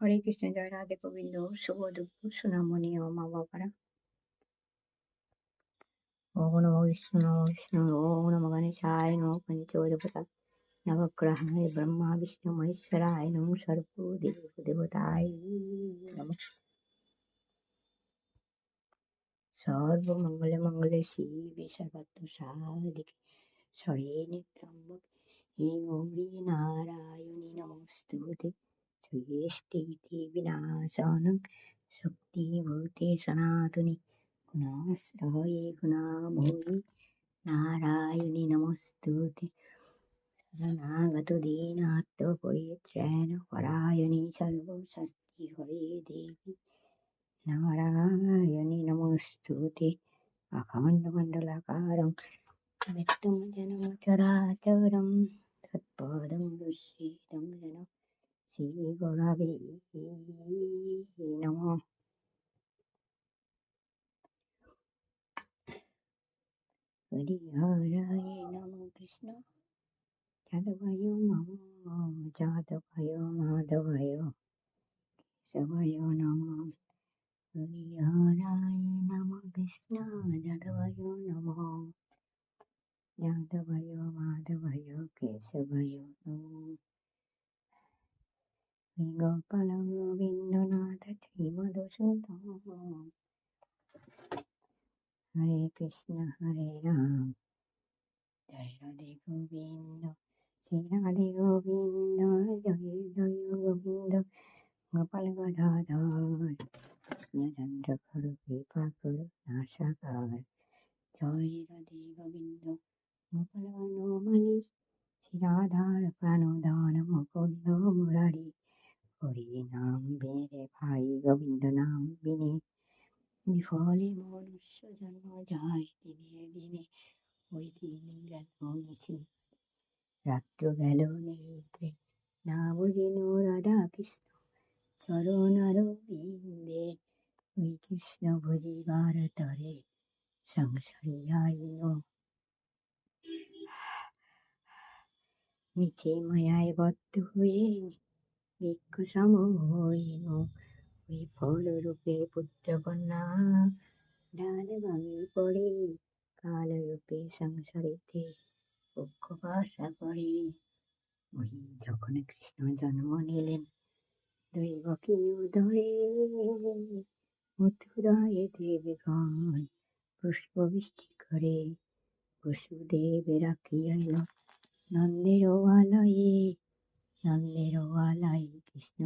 হরে কৃষ্ণ, জয় রাধে গোবিন্দ। শুভ দুপুর সোনামণি ও মা বাবারা। ওম নমো বিষ্ণু নমো বিষ্ণু ওম নমো গণেশায় নমো পঞ্চদেবতা নবগ্রহায় ব্রহ্মা বিষ্ণু মহেশ্বরায় নমো সর্ব দেবতায় নমঃ। সর্বমঙ্গলে মঙ্গলে শিবে সর্বাত্ম সাধিকে শরণ্যে ত্র্যম্বকে গৌরী নারায়ণী নমস্তুতে। সৃষ্টিঃ বিনাশানং শক্তিভূতে সনাতনে গুণাশ্রয়ে গুণাময়ী নারায়ণী নমস্তুতে। শরণাগত দীনার্ত পরিত্রাণ পরায়ণী সর্বশক্তি হরে দেবী নারায়ণী নমস্তুতে। অখণ্ডমণ্ডলাকারং ব্যক্তং জনম চরাচরম তৎপদং দর্শিतं যেন শ্রীগুরবে নমঃ। হরিহরায় নমঃ কৃষ্ণ যাদবায় নমঃ যাদবায় মাধবায় কেশবায় নমঃ। হরিহরায় নমঃ কৃষ্ণ যাদবায় নমঃ যাদবায় মাধবায় কেশবায় নমঃ। গোপাল গোবিন্দ নাথ শ্রীমধুসূদন হরে কৃষ্ণ হরে রাম জয় রাধে গোবিন্দ শ্রী রাধে গোবিন্দ জয় জয় গোবিন্দ। গোপাল গদাধর কৃষ্ণচন্দ্র করু কৃপা করু নাশাকার জয় রাধে গোবিন্দ। গোপাল বনমালী শ্রী রাধার প্রাণদান মুকুন্দ মুরারি হরি নাম বিনে ভাই গোবিন্দ নাম বিনে বিফলে মনুষ্য জন্ম যায় দিনে দিনে। ওই দিন গেল মুছে রাত্র গেল নিদ্রে না বুঝিল রাধা কৃষ্ণ চরণ অরবিন্দে। ওই কৃষ্ণ বুঝিবার তরে সংসারে আইল মিছে মায়ায় বদ্ধ হয়ে ভিক্ষু সম হইল। ওই ফল রূপে পুত্র কন্যা ডাল ভাঙি পড়ে কাল রূপে সংসারেতে পক্ষ বাসা করে। ওই যখন কৃষ্ণ জন্ম নিলেন দৈবকী উদরে মথুরায় দেবগণ পুষ্প বৃষ্টি করে বসুদেব রাখিয়া এল নন্দের আলয়ে। নন্দের আলয়ে কৃষ্ণ